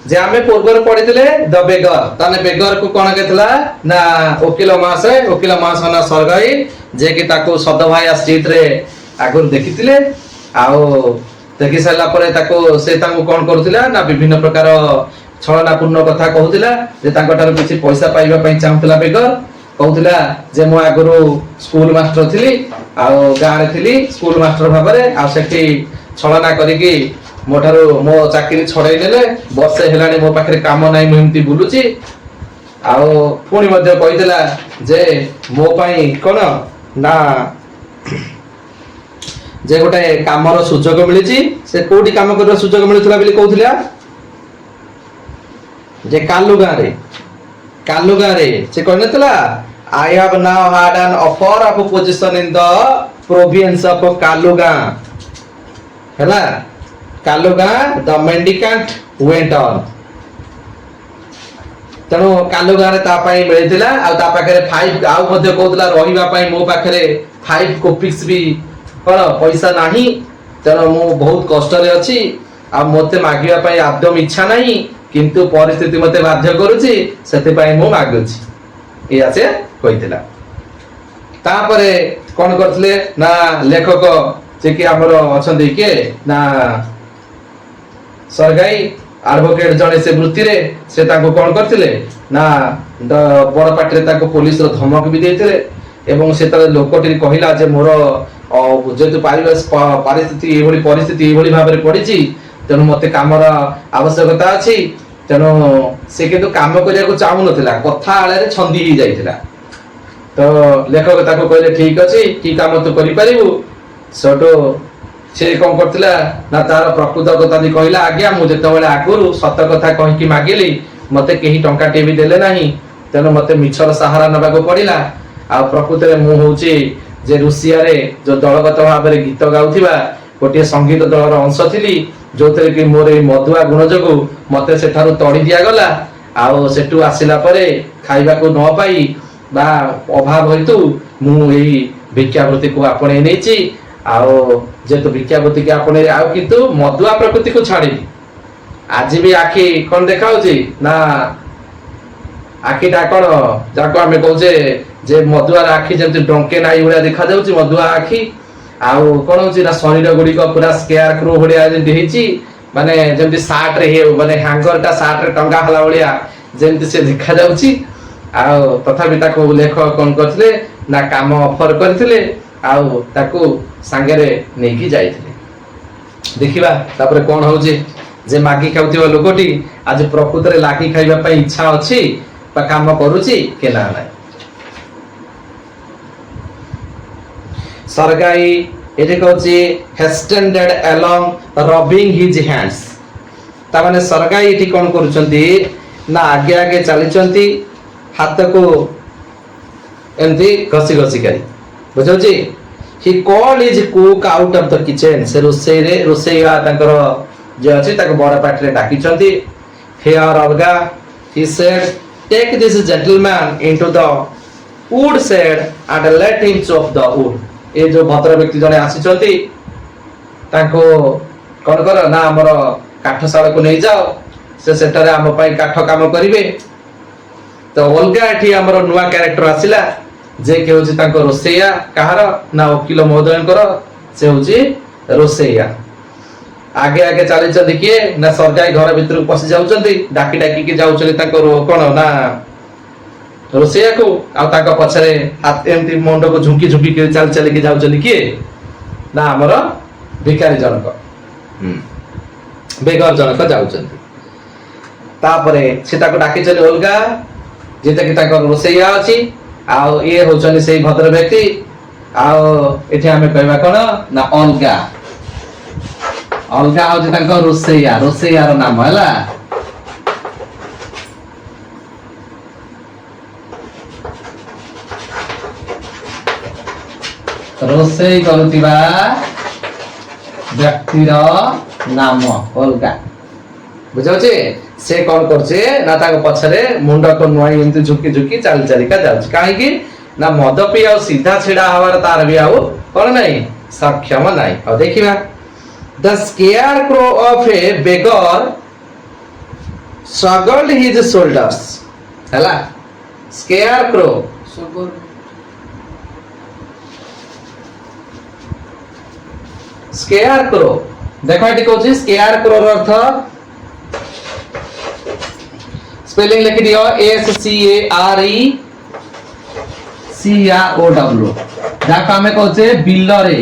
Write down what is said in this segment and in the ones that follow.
जे आमे पूर्वर पढ़िथिले the beggar ताने बेगर को कोन केतला ना वकील महाशय ना सरगाई जे कि ताको सद भाई स्ट्रीट रे आगुर देखिथिले आउ देखि साला परे ताको से ताको कोन करथिला ना विभिन्न प्रकार छलनापूर्ण कथा कहूथिला जे तांकटार किछि पैसा पाइबा पई चाहुथिला बेगर कहूथिला जे मो आगुरु स्कूल मास्टर थिली आउ गाँ रे थिली स्कूल मास्टर भाबरे आ सेठी छलना करिकि मोठारो मो चाकरी छड़ाई नेले वर्षे हेलानी मो पाखरे काम नाही मु एमती बुलुची आउ पुणी मध्ये कहितला जे मो पई कोन ना जे गोटे कामर सुजोग मिलिची से कोठी काम करबा सुजोग मिलुतला बिली कहूथिला जे कालु गाँ रे से कहनतला I have now had an offer of position in the province of Kalugaon हैला Kalugaon the mendicant went on तनो कालुगां रे ता पई मिलितला आ ता पाखरे 5 आउ मध्ये कहतला रहिबा पई मो पाखरे 5 कॉपीज भी कोन पैसा नाही तनो मो बहुत कष्ट रे अछि आ मोते मागिबा पई आदम इच्छा नाही किंतु परिस्थिति मते बाध्य करूची सेते पई मो मागुची या से कहितला तापरे कोन करथले ना लेखक जे कि हमर अछंदी के ना सरगाई एडवोकेट जने से वृत्ति रे से ताको कोन करथिले ना बड़ पाटरे ताको पुलिस रो धमक भी देथिले एवं से त लोकटी कहिला जे मोर जेतु परिस्थिति एभली भाबरे पडिची तेनु मते कामर आवश्यकता अछि तेनु से किंतु काम करिया को चाहू नथिला कथा आळे रे छंदी ही जाइथिला तो लेखक ताको कहले ठीक अछि की काम तो करि परिबु सटो से कोन करथिला ना तार प्रकृत कथा दी कहिला आज्ञा मु जते बेले आगुरु सत कथा कहि की मागिली मते केही टंका टे भी देले नाही तेनु मते मिछर सहारा नबा को पडिला आ प्रकृत रे मु होची जे रुसिया रे जो दलगत भाव रे गीत गाउथिबा गोटे संगीत दलर अंश थिली जोतरे कि मोर ए मधुआ गुण जगु मते सेठारु तड़ी दिया गला आउ सेटु आसिला परे खाइबा को न पाई बा अभाव हेतु मु एई भिक्षावृत्ति को आपणे नेची आउ जेतु भिक्षावृत्ति के आपणे आउ किंतु मधुआ प्रकृति को छाडी आज भी आखी कोन देखाउची ना आखिटा कोन जाको हमें कहूचे जे मधुआ आखी जेंति डंके नाई उडा देखा जाउची मधुआ आखी आउ कोन होची ना शरीर गुडी को पूरा स्केयर क्रो होडिया जे देहिची माने जेंति शार्ट रे हे माने हैंगर ता शार्ट रे टंगा हला होडिया जेंति से देखा जाउची आउ तथापि ताको लेखक कोन करथिले ना काम ऑफर करथिले आउ ताको संगे रे नेकी जाइथिले देखिबा तापर कोन होची जे मागी खाउथिबा लोकटी आज प्रकृत रे लागी खाइबा पई इच्छा अछि बा काम करूची के ना नाही सरगाई एटे कहछि हेस्टेंडेड अलोंग रबिंग हिज हैंड्स ता माने सरगाई एटी कोन करूचंती ना आगे आगे चली चंती हाथ को एंती घसी घसी करी बुझौची he called his cook out of the kitchen से रोसेया तांकर जे अछि ताको बड़ पाटरे डाकी चंती हियर अलगा he said take this gentleman into the wood shed and let him chop the wood ए जो भद्र व्यक्ति जने आसी चंती ताको कोन कर ना हमर काठशाला को नै जाओ से सेटारे हम पई काठ काम करिवे तो अलगा एठी हमर नुवा कैरेक्टर आसिला जे के होची ताको रोसेया कहार ना वकील महोदयनकर से होची रोसेया आगे आगे चली चंदी के ना सरगाई घर भीतर पसी जाउचंदी डाकी डाकी के जाउचली ताको कोन ना रोसेया को आ ताको पछरे हाथ एमती मुंड को झुकी झुकी के चल चल के जाउचली के ना हमर भिखारी जनक बेगर जनक जाउचंदी तापरे से ताको डाकी चली अलगा जेता कि ताको रोसेया अछि आ ए होचनी सेही भद्र व्यक्ति आ एठी हमें कहबा कोन ना अलगा अलगा होची ताको रोसेया रोसेया रो नाम हला रोसेई करुतिबा व्यक्तिर नाम अलगा बुझाउछे से कोन करछे ना ताको पछरे मुंड को नोई एंती झुकी झुकी चाल चालिका जाउछ काहे कि ना मद पिया सीधा छिड़ा हवार तार भी आउ कोन नहीं सक्षम नहीं और देखिबा the square crow of A beggar struggled his shoulders ହେଲା scarecrow scarecrow देखो एटी कहूँ scarecrow रो अर्थ स्पेलिंग लिखि दियो SCARECROW जाको आमे कहूचे बिलरे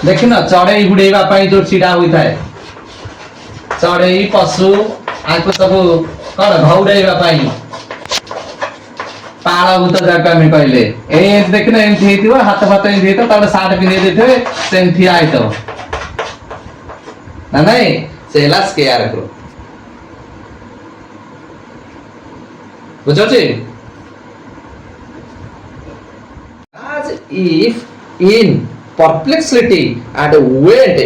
देखिन चढ़ई गुड़ेबा पई जो छिडा होई थाए चढ़ई पशु आको सब कण घौड़ेबा पई पाळ भूत जाको आमे कहले ए देखिन एंथि हेतिबो हाथ फाथ एंथि हेतो ताले सार्ट पिने देथे सेंथि आइतो ना नहीं सेला स्केयर करो बुझोछि as if in perplexity and went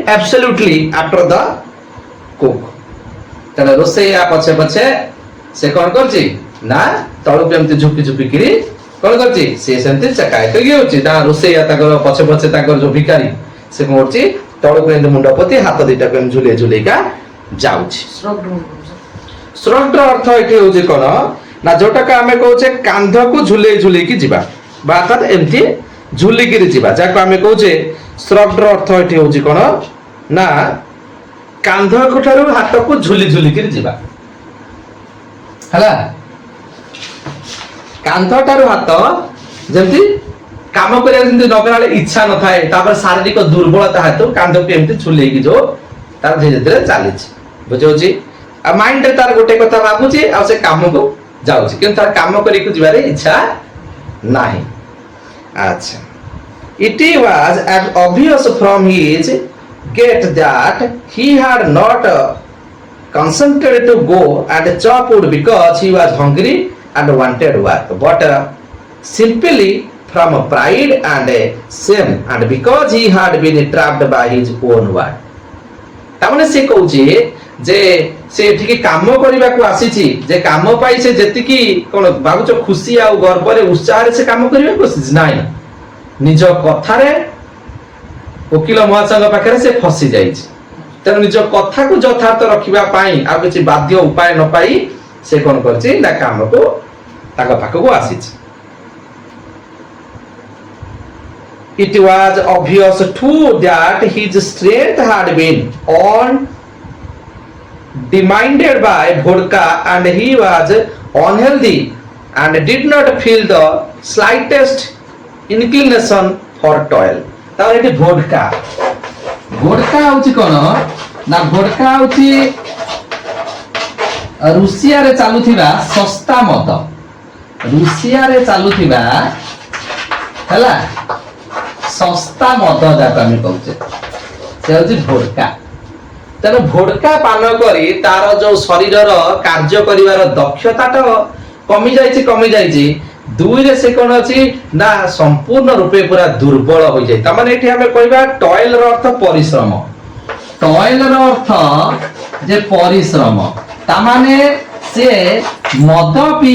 absolutely after the cook तने रोसैया पछे पछे से कोन करछि ना तळु केमति झुकी झुकी किरी कोन करछि से सेंति चकाय तो गे होछि ता रोसैया ताकर पछे पछे ताकर जो भिखारी से कोरछि तळु केंद मुंडपति हाथ दिटा केम झुले झुलेका जाउछि श्रग्ड अर्थ एठी होछि कोन ना जोटा का हमें कहूचे कांध को झुले झुले की जीवा बा अर्थात एमती झुली की जीवा जाको हमें कहूचे श्रग्ड अर्थ एठी होछि कोन ना कांध को ठारू हाथ को झुली झुली की जीवा हला कांध ठारू हाथ जेमती काम करिया जेमती नगराले इच्छा न थाए तापर शारीरिक दुर्बलता हेतु कांध को एमती झुले की जो तार धीरे धीरे चालिछि बुझौछि आ माइंड रे तार गोटे कथा भाबुछि आ से काम को जाउछि किंतु तार काम करी को जिबारे इच्छा नाही अच्छा it was as obvious from his gait that he had not consented to go and chop wood because he was hungry and wanted work but simply from pride and shame and because he had been trapped by his own word तामने से कहउछि जे से एठिके काम करिबा को आसीछि जे काम पाई से जेतिकी कोन बाबुचो खुशी आ गर्व रे उत्साह रे से काम करिबा को नाही निज कथा रे वकील महासंघ पाखरे से फसी जाइछि तेन निज कथा को यथार्थ रखिबा पाई आ किछि बाध्य उपाय न पाई से कोन करछि ना काम को ताका पाख को आसीछि It was obvious too that his strength had been on demanded by vodka and he was unhealthy and did not feel the slightest inclination for toil. ताऊ एटी vodka होची कोन ना vodka होची रूसिया रे चालुथिबा सस्ता मद रूसिया रे चालुथिबा हला सस्ता मद जाक आमे कहउचे से होची vodka तेन भोडका पान करी तार जो शरीर कार्य करिवार दक्षता कमी जाइछि दुई रे से कोन अछि ना संपूर्ण रूपे पूरा दुर्बल हो जाय त माने एठी हमें कहबा टॉयल रो अर्थ परिश्रम टॉयल रो अर्थ जे परिश्रम त माने से मद पी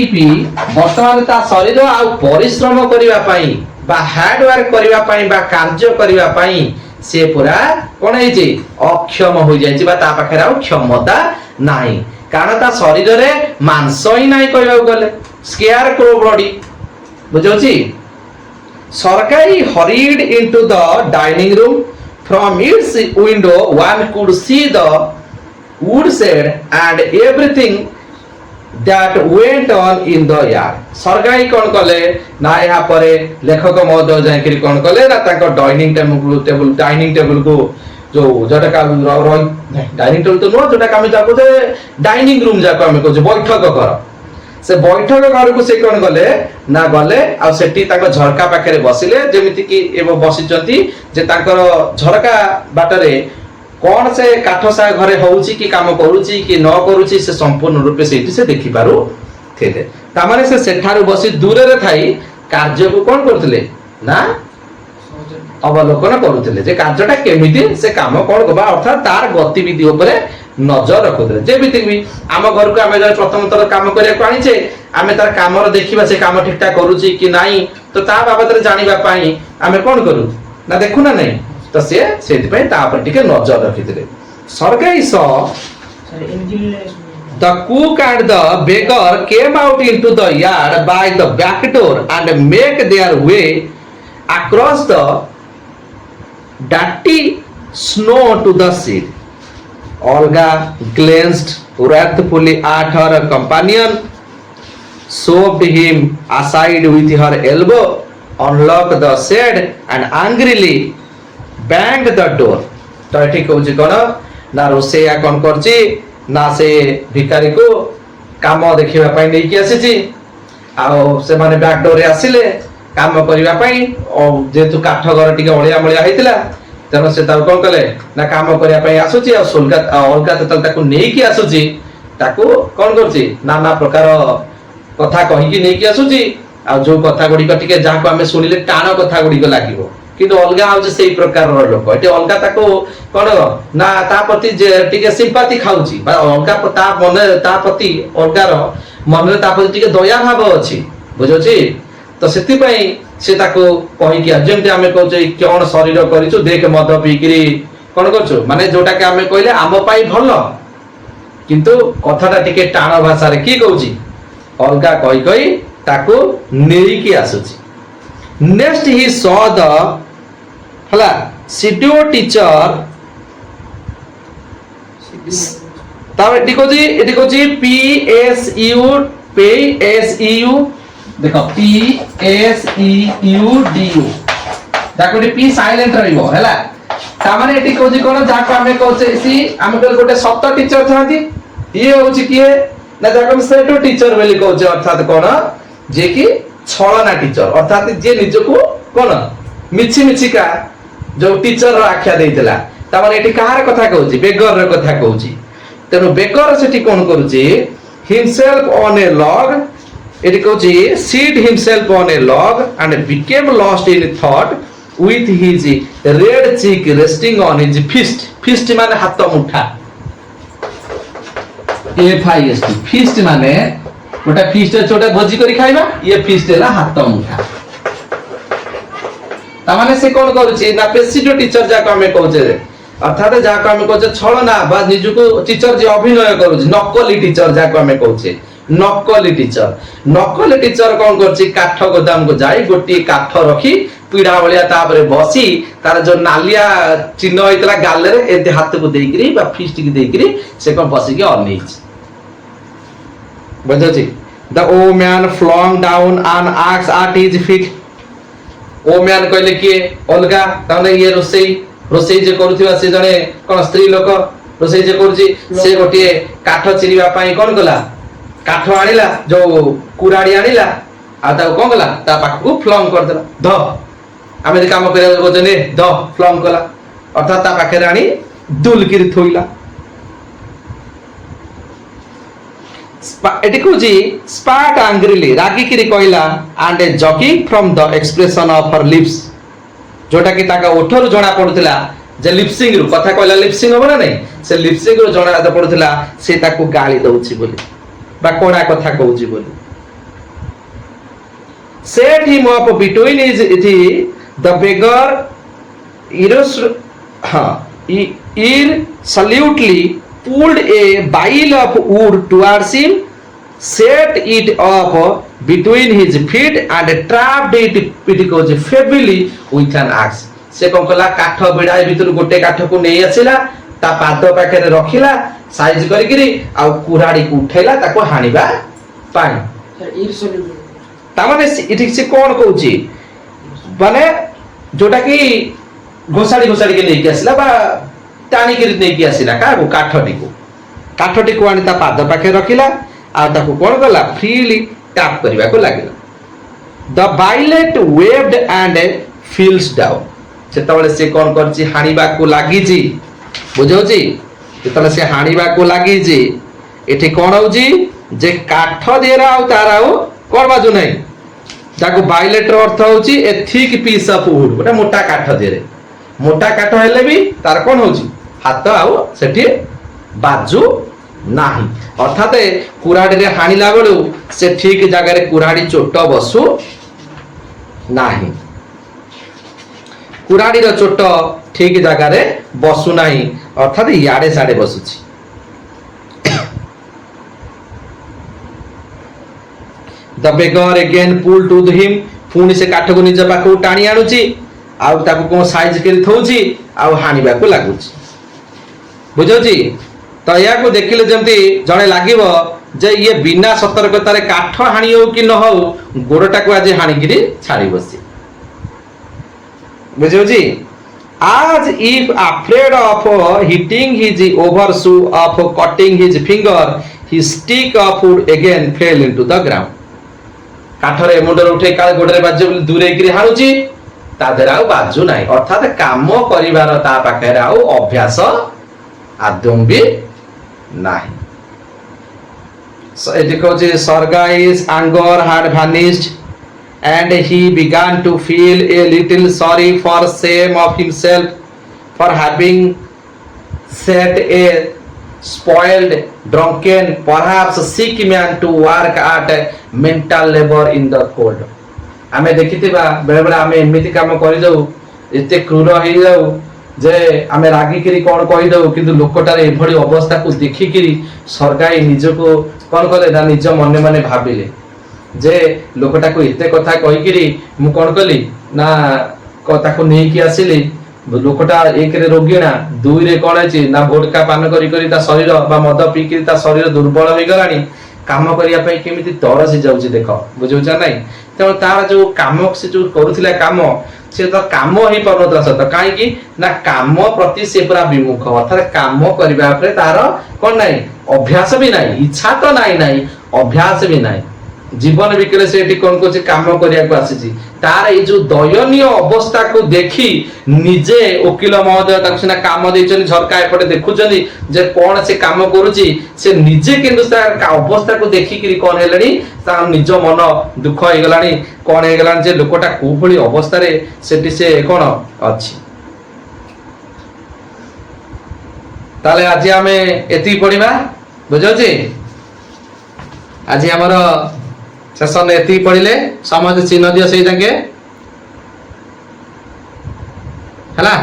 वर्तमान ता शरीर आ परिश्रम करिवा पई बा हार्ड वर्क करिवा पई बा कार्य करिवा पई से पूरा कोन हेछि अक्षम हो जायछि बा ता पाखरे आ क्षमता नाही कारण ता शरीर रे मांस ही नाही कहबा गले स्केयर क्रो बॉडी बुझौछि सरकारी hurried into the dining room from its window one could see the wood shed and everything that went on in the yard सरगाई कोन कले ना यहाँ परे लेखक महोदय जायकरी कोन कले ना ताको डाइनिंग टेबल को जो जोटा का डाइनिंग टेबल तो नो जोटा का हम जाको जे डाइनिंग रूम जाको हम को जे बैठक घर से बैठक घर को से कोन गले ना गले आ सेठी ताको झरका पाखरे बसिले जेमिति कि एबो बसिचंती जे ताकर झरका बाटरे कौन से काठसा घरे होउची कि काम करूची कि न करूची से संपूर्ण रूपे सेठी से देखि पारु थेले तामाने से सेठारु बसी दूर रे थाई कार्य को कोन करथिले ना अवलोकन करूथिले जे कार्यटा केमिति से काम कोन गबा अर्थात तार गतिविधि ऊपर नजर रखुले जेमिति भी आम घर को आम प्रथम थर काम करने आनीचे आम तार काम देखा से काम ठीक ठाक करुच्ची कि नाई तो ता बाबद जानापी आम कौन करूँ ना देखु ना नहीं तो सी से नजर रखी सरकारी The cook and the beggar came out into the yard by the back door and make their way across the dirty snow to the sea. Olga glanced wrathfully at her companion, shoved him aside with her elbow, unlocked the shed and angrily banged the door. तो एठी कहूची कोन ना रोसेया कोन करची ना से भिखारी को काम देखिबा पई नै कि आसीची आ से माने बैक डोर रे आसिले काम करिबा पई जेतु काठ घर टिके ओळिया मळिया हेतिला तेनो से ता कोन कले ना काम करिया पई आसुची आ सोलगा अलगा ततल ताको नै कि आसुची ताको कोन करची नाना प्रकार कथा कहि कि नै कि आसुची आ जो कथा गुडी टिके जा को हमें सुनिले टाण कथा गुडी को लागिवो किंतु अलगा हूँ से प्रकार लोक ये अलगा कौन ना ता प्रति टिके सिंपाथी खाऊची अलगा ता मन ता प्रति अलगार मन ता प्रति टिके दया भाव अच्छी बुझुची तो से से कहीकि जमी आम कहे कौन शरीर करूँ देख मद पीकरी कौन कर माने जोटा कि आम कहले आम पाई भल किंतु कथाटा टिके टाण भाषा रे की कहूची अलगा कही कही ताको नेकी आसुची नेक्स्ट ही सॉ द हला सीडीओ टीचर तावे एटी कोजी पीएसयू देखो पीएसईयू डीयू ताको पी साइलेंट रहइबो हला ता माने एटी कोजी कोन जाको हमें कहछे सी हम कल गोटे सत्य टीचर थांती ये होची किए ना जाको सेटो टीचर बेली कहछे अर्थात कोन जे कि छलना टीचर अर्थात जे निजको कोन मिछि मिछिका जो टीचर आख्या देइतला ता माने एठी कहार कथा कहूची बेगर रे कथा कहूची तेनो बेगर सेठी कोन करूची हिमसेल्फ ऑन ए लॉग एठी कहूची seat himself on a log and became lost in thought with his red cheek resting on his fist माने हाथ मुठा FIST fist माने गोटा फीस्ट छोटा भोजी करी खाइबा ये फीस्ट है हाथ मुठा तामाने से कोन करूची ना पेसिडो टीचर जाको हमें कहूचे अर्थात जाको हमें कहूचे छलना बा निजुको टीचर जे अभिनय करूची नकली टीचर जाको हमें कहूचे नकली टीचर कोन करची काठ गोदाम को जाई गोटी काठ रखी पीड़ा भलिया तापरे बसी तार जो नालिया चिन्ह होइतला गाले रे एते हाथ को देइकरी बा फीस्ट की देइकरी से कोन बसी के अनेच बजोची द ओ man flung down an axe at his feet ओ मैन कहले कि अलगा ताने ये रोसई जे करूथिबा से जने कोन स्त्री लोक रोसई जे करूची से गोटिए काठ चिरिबा पई कोन गला काठ आनिला जो कुराडी आनिला आ ता कोन गला ता पाखु फ्लॉन्ग कर देला ध आमे जे काम करे गोजने ध फ्लॉन्ग कला अर्थात ता पाखे रानी दुलकिरी थोइला एटी कुजी स्पार्ट एंग्रीली रागी किरी कहला and A jockey from the expression of her lips जोटा कि ताका ओठर जणा पडुतला जे लिपसिंग रु कथा कहला लिपसिंग हो ना नहीं से लिपसिंग रु जणा पडुतला से ताको गाली दउची बोली बा कोना कथा कहउची बोली set him up between his इथि द बेगर इरोस irresolutely pulled a bile of wood towards him, set it up between his feet and trapped it firmly with an axe. से कोन कला काठ बिडाई भितर गोटे काठ को नै आसिला ता पाद पाखे रखिला साइज करिकरी आ कुराडी को उठैला ताको हानिबा पाई ता माने इठी से कोन कहूची माने जोटा कि घोसाड़ी के लेके आसिला बा टाणी के लेके आसिला काठटी को आनी ता पाद पाखे रखिला आ ताको कोन गला फ्रीली टैप करबा को लागिला the violet waved and feels down सेतबेले से कोन करची हानिबा को लागिची बुझौची सेतबेले से हानिबा को लागिची एठी कोन होउची जे काठ देरा आ ताराओ कोन बाजू नै जाको वायलेट रो अर्थ होउची a thick piece of wood गोटा मोटा काठ देरे मोटा काठ हेले भी तार कोन होउची हाथ आउ सेठी ବାଜୁ ନାହିଁ। ଅର୍ଥାତ କୁରାଢ଼ୀରେ ହାଣିଲା ବେଳୁ ସେ ଠିକ ଜାଗାରେ କୁରାଢ଼ୀ ଚୋଟ ବସୁ ନାହିଁ। କୁରାଢ଼ୀର ଚୋଟ ଠିକ ଜାଗାରେ ବସୁ ନାହିଁ, ଅର୍ଥାତ ଇଆଡେ ସାଡେ ବସୁଛି। The beggar again pulled to him, ପୁଣି ସେ କାଠକୁ ନିଜ ପାଖକୁ ଟାଣି ଆଣୁଛି, ଆଉ ତାକୁ କଣ ସାଇଜ କରି ଥଉଛି, ଆଉ ହାଣିବାକୁ ଲାଗୁଛି। ବୁଝୁଛି ତ? ଏହାକୁ ଦେଖିଲେ ଯେମିତି ଜଣେ ଲାଗିବ ଯେ ଇଏ ବିନା ସତର୍କତାରେ କାଠ ହାଣି ହଉ କି ନ ହଉ ଗୋଡଟାକୁ ଆଜି ହାଣିକିରି ଛାଡି ବସି। ବୁଝୁଛି? As if afraid of hitting his overshoe of cutting his finger, his stick of wood again fell into the ground. କାଠରେ ମୁଣ୍ଡରେ ଉଠେଇ କାଳେ ଗୋଡରେ ବାଜୁ ବୋଲି ଦୂରେଇକିରି ହାଣୁଛି, ତା ଦେହରେ ଆଉ ବାଜୁ ନାହିଁ। ଅର୍ଥାତ କାମ କରିବାର ତା ପାଖରେ ଆଉ ଅଭ୍ୟାସ ଆଦୌ ବି ନାହିଁ। ଏଠି କହୁଛି Sargai's anger had vanished and he began to feel a little sorry for shame of himself for having set a spoiled, drunken, perhaps sick man to work at mental labor in the cold. ଆମେ ଦେଖିଥିବା ବେଳେ ବେଳେ ଆମେ ଏମିତି କାମ କରିଯାଉ, ଏତେ କ୍ରୂର ହେଇଯାଉ ଯେ ଆମେ ରାଗିକିରି କଣ କହିଦଉ, କିନ୍ତୁ ଲୋକଟାର ଏଭଳି ଅବସ୍ଥାକୁ ଦେଖିକିରି ସରଗାଇ ନିଜକୁ କଣ କଲେ ନା ନିଜ ମନେ ମନେ ଭାବିଲେ ଯେ ଲୋକଟାକୁ ଏତେ କଥା କହିକିରି ମୁଁ କଣ କଲି ନା ତାକୁ ନେଇକି ଆସିଲି। ଲୋକଟା ଏକରେ ରୋଗୀଣା, ଦୁଇରେ କଣ ଅଛି ନା ଭୋଟକା ପାନ କରି କରି ତା ଶରୀର ବା ମଦ ପିଇକିରି ତା ଶରୀର ଦୁର୍ବଳ ହେଇଗଲାଣି, କାମ କରିବା ପାଇଁ କେମିତି ତରସି ଯାଉଛି ଦେଖ। ବୁଝୁଛ ନାଇଁ? ତେଣୁ ତାର ଯୋଉ କାମ ସେ ଯୋଉ କରୁଥିଲା କାମ, ସେ ତ କାମ ହେଇପାରୁନଥିଲା ସତ। କାହିଁକି ନା କାମ ପ୍ରତି ସେ ପୁରା ବିମୁଖ, ଅର୍ଥାତ କାମ କରିବା ଉପରେ ତାର କଣ ନାହିଁ, ଅଭ୍ୟାସ ବି ନାହିଁ। ଇଚ୍ଛା ତ ନାହିଁ, ଅଭ୍ୟାସ ବି ନାହିଁ। ଜୀବନ ବିକଳେ ସେ ଏଠି କଣ କରୁଛି, କାମ କରିବାକୁ ଆସିଛି। ତାର ଏଇ ଯୋଉ ଦୟନୀୟ ଅବସ୍ଥାକୁ ଦେଖି ନିଜେ ଓକିଲ ମହୋଦୟ ତାକୁ ସିନା କାମ ଦେଇଛନ୍ତି, ଝରକା ଏପଟେ ଦେଖୁଛନ୍ତି ଯେ କଣ ସେ କାମ କରୁଛି, ସେ ନିଜେ କିନ୍ତୁ ତା ଅବସ୍ଥାକୁ ଦେଖିକିରି କଣ ହେଲେଣି, ତା ନିଜ ମନ ଦୁଃଖ ହେଇଗଲାଣି। କଣ ହେଇଗଲାଣି ଯେ ଲୋକଟା କୋଉ ଭଳି ଅବସ୍ଥାରେ ସେଠି ସେ କଣ ଅଛି। ତାହେଲେ ଆଜି ଆମେ ଏତିକି ପଢିବା। ବୁଝୁଛି? ଆଜି ଆମର ସେସନ ଏତିକି ପଢିଲେ ସମସ୍ତେ ଚିହ୍ନ ଦିଅ ସେଇ ଯାକେ ହେଲା।